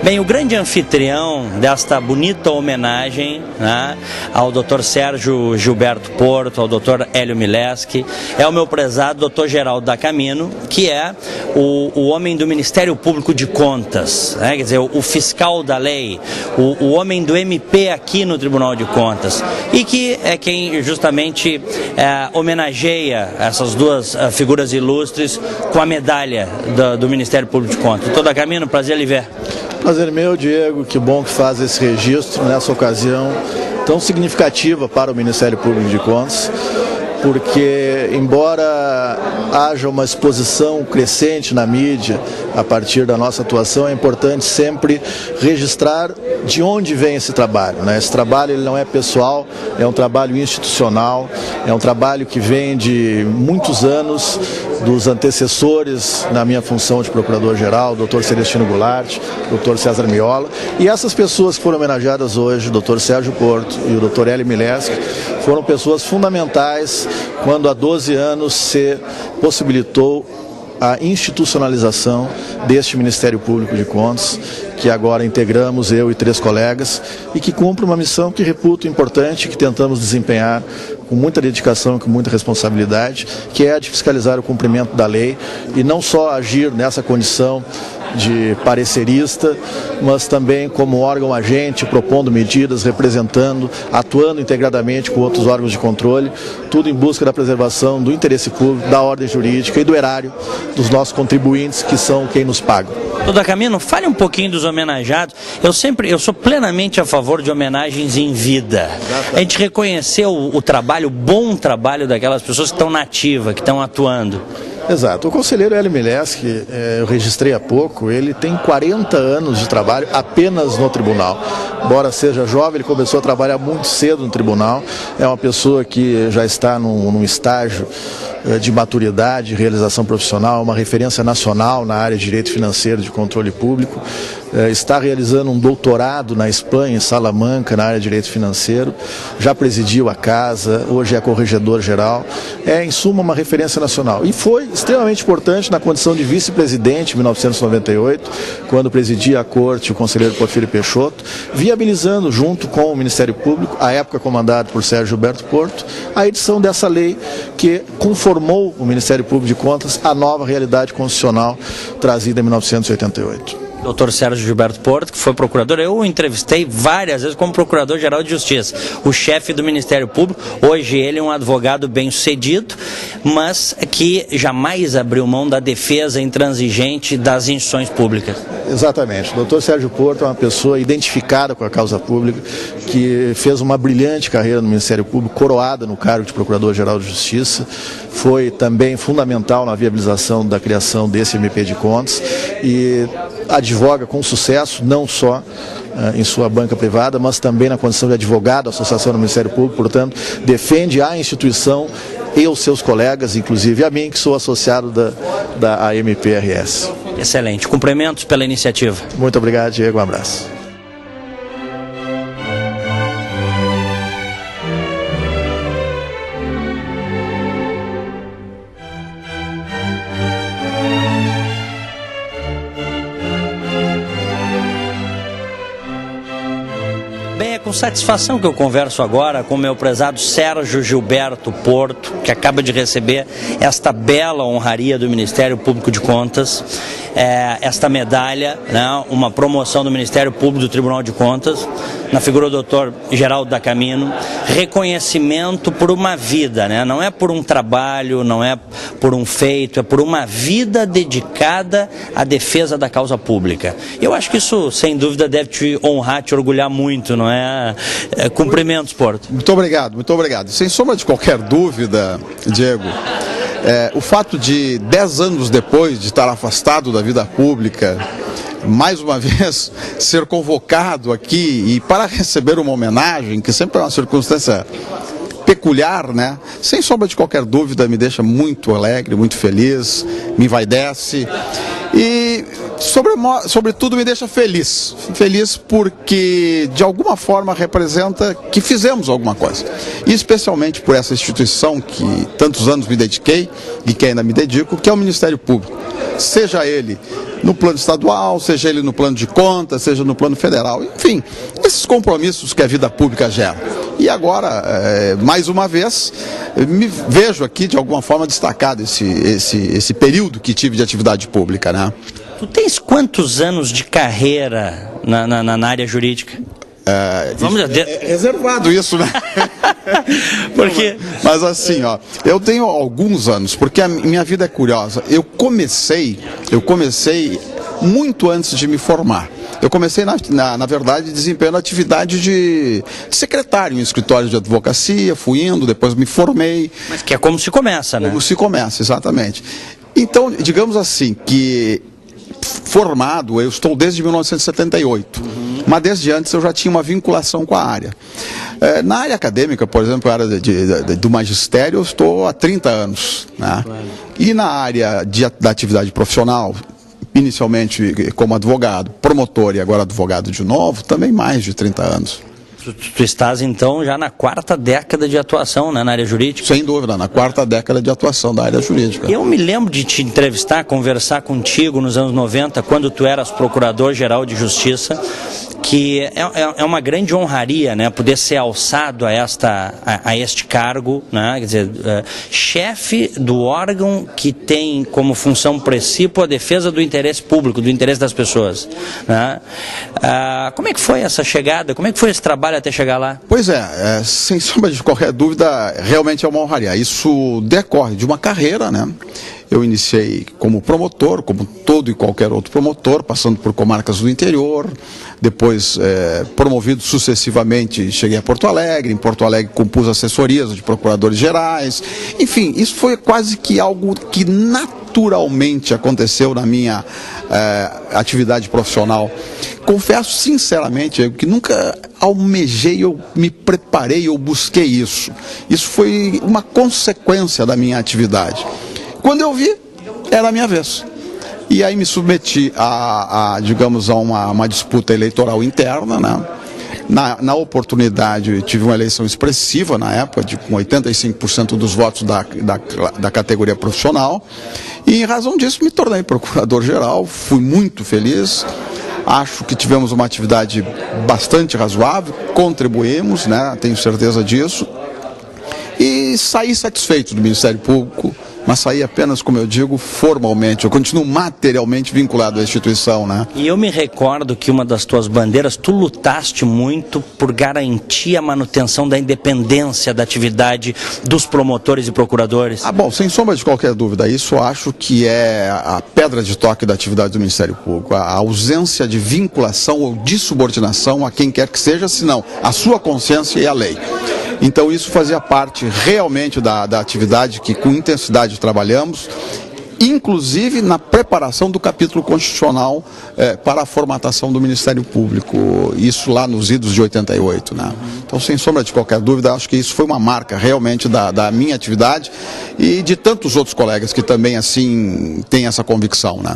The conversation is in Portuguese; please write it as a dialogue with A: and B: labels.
A: Bem, o grande anfitrião desta bonita homenagem, né, ao Dr. Sérgio Gilberto Porto, ao Dr. Hélio Mileski, é o meu prezado Dr. Geraldo da Camino, que é o homem do Ministério Público de Contas, né, quer dizer, o fiscal da lei, o homem do MP aqui no Tribunal de Contas, e que é quem justamente homenageia essas duas figuras ilustres com a medalha do Ministério Público de Contas. Dr. da Camino, prazer lhe ver.
B: Prazer meu, Diego, que bom que faz esse registro nessa ocasião tão significativa para o Ministério Público de Contas, porque embora haja uma exposição crescente na mídia a partir da nossa atuação, é importante sempre registrar de onde vem esse trabalho, né? Esse trabalho ele não é pessoal, é um trabalho institucional, é um trabalho que vem de muitos anos dos antecessores na minha função de Procurador-Geral, o Dr. Celestino Goulart, o Dr. César Miola, e essas pessoas que foram homenageadas hoje, o Dr. Sérgio Porto e o Dr. Hélio Mileski, foram pessoas fundamentais quando há 12 anos se possibilitou a institucionalização deste Ministério Público de Contas, que agora integramos eu e 3 colegas, e que cumpre uma missão que reputo importante, que tentamos desempenhar com muita dedicação e com muita responsabilidade, que é a de fiscalizar o cumprimento da lei e não só agir nessa condição de parecerista, mas também como órgão agente, propondo medidas, representando, atuando integradamente com outros órgãos de controle, tudo em busca da preservação do interesse público, da ordem jurídica e do erário dos nossos contribuintes, que são quem nos paga.
A: Dr. Camino, fale um pouquinho dos homenageados. Eu sou plenamente a favor de homenagens em vida. A gente reconheceu o trabalho, o bom trabalho daquelas pessoas que estão na ativa, que estão atuando.
B: Exato. O conselheiro Hélio Mileski, eu registrei há pouco, ele tem 40 anos de trabalho apenas no tribunal. Embora seja jovem, ele começou a trabalhar muito cedo no tribunal. É uma pessoa que já está num estágio de maturidade, realização profissional, uma referência nacional na área de direito financeiro, de controle público. Está realizando um doutorado na Espanha, em Salamanca, na área de direito financeiro. Já presidiu a casa, hoje é corregedor-geral. É, em suma, uma referência nacional. E foi extremamente importante na condição de vice-presidente em 1998, quando presidia a corte o conselheiro Porfírio Peixoto, viabilizando, junto com o Ministério Público, à época comandado por Sérgio Gilberto Porto, a edição dessa lei que conformou o Ministério Público de Contas à nova realidade constitucional trazida em 1988.
A: Dr. Sérgio Gilberto Porto, que foi procurador, eu o entrevistei várias vezes como Procurador-Geral de Justiça, o chefe do Ministério Público. Hoje ele é um advogado bem-sucedido, mas que jamais abriu mão da defesa intransigente das instituições públicas.
B: Exatamente. O Dr. Sérgio Porto é uma pessoa identificada com a causa pública, que fez uma brilhante carreira no Ministério Público, coroada no cargo de Procurador-Geral de Justiça, foi também fundamental na viabilização da criação desse MP de Contas e advoga com sucesso, não só em sua banca privada, mas também na condição de advogado da Associação do Ministério Público, portanto, defende a instituição e os seus colegas, inclusive a mim, que sou associado da AMPRS.
A: Excelente. Cumprimentos pela iniciativa.
B: Muito obrigado, Diego. Um abraço.
A: Bem, é com satisfação que eu converso agora com o meu prezado Sérgio Gilberto Porto, que acaba de receber esta bela honraria do Ministério Público de Contas, esta medalha, né, uma promoção do Ministério Público do Tribunal de Contas, na figura do Dr. Geraldo da Camino, reconhecimento por uma vida, né? Não é por um trabalho, não é por um feito, é por uma vida dedicada à defesa da causa pública. Eu acho que isso, sem dúvida, deve te honrar, te orgulhar muito, não é? Cumprimentos, Porto.
C: Muito obrigado, muito obrigado. Sem sombra de qualquer dúvida, Diego, o fato de 10 anos depois de estar afastado da vida pública, mais uma vez ser convocado aqui e para receber uma homenagem, que sempre é uma circunstância peculiar, né? Sem sombra de qualquer dúvida, me deixa muito alegre, muito feliz, me envaidece e, sobretudo, me deixa feliz. Feliz porque, de alguma forma, representa que fizemos alguma coisa. E especialmente por essa instituição que tantos anos me dediquei e que ainda me dedico, que é o Ministério Público. seja ele no plano estadual, seja ele no plano de contas, seja no plano federal, enfim, esses compromissos que a vida pública gera. E agora, mais uma vez, me vejo aqui de alguma forma destacado esse período que tive de atividade pública, né?
A: Tu tens quantos anos de carreira na área jurídica?
C: Vamos dizer, é reservado isso, né?
A: Porque...
C: Mas assim, ó, eu tenho alguns anos, porque a minha vida é curiosa. Eu comecei muito antes de me formar. Eu comecei, na verdade, desempenhando atividade de secretário em escritório de advocacia, fui indo, depois me formei.
A: Mas que é como se começa, né?
C: Como se começa, exatamente. Então, digamos assim, que formado, eu estou desde 1978. Mas desde antes eu já tinha uma vinculação com a área. Na área acadêmica, por exemplo, a área do magistério, eu estou há 30 anos. Né? Claro. E na área da atividade profissional, inicialmente como advogado, promotor e agora advogado de novo, também mais de 30 anos.
A: Tu estás, então, já na 4ª década de atuação, né, na área jurídica?
C: Sem dúvida, na 4ª década de atuação da área jurídica.
A: Eu me lembro de te entrevistar, conversar contigo nos anos 90, quando tu eras Procurador-Geral de Justiça, que é uma grande honraria, né, poder ser alçado a este cargo, né, quer dizer, chefe do órgão que tem como função principal a defesa do interesse público, do interesse das pessoas. Né? Como é que foi essa chegada? Como é que foi esse trabalho até chegar lá?
C: Pois sem sombra de qualquer dúvida, realmente é uma honraria. Isso decorre de uma carreira, né? Eu iniciei como promotor, como todo e qualquer outro promotor, passando por comarcas do interior, depois promovido sucessivamente, cheguei a Porto Alegre, em Porto Alegre compus assessorias de procuradores gerais, enfim, isso foi quase que algo que naturalmente aconteceu na minha atividade profissional. Confesso sinceramente que nunca almejei, eu me preparei, eu busquei isso. Isso foi uma consequência da minha atividade. Quando eu vi, era a minha vez. E aí me submeti digamos, a uma disputa eleitoral interna, né? Na oportunidade, tive uma eleição expressiva na época, com 85% dos votos da categoria profissional. E em razão disso me tornei procurador-geral, fui muito feliz. Acho que tivemos uma atividade bastante razoável, contribuímos, né? Tenho certeza disso. E saí satisfeito do Ministério Público, mas saí apenas, como eu digo, formalmente. Eu continuo materialmente vinculado à instituição, né?
A: E eu me recordo que uma das tuas bandeiras, tu lutaste muito por garantir a manutenção da independência da atividade dos promotores e procuradores.
C: Bom, sem sombra de qualquer dúvida, isso acho que é a pedra de toque da atividade do Ministério Público. A ausência de vinculação ou de subordinação a quem quer que seja, senão a sua consciência e a lei. Então isso fazia parte realmente da atividade que com intensidade trabalhamos, inclusive na preparação do capítulo constitucional para a formatação do Ministério Público, isso lá nos idos de 88, né? Então, sem sombra de qualquer dúvida, acho que isso foi uma marca realmente da minha atividade e de tantos outros colegas que também assim têm essa convicção, né?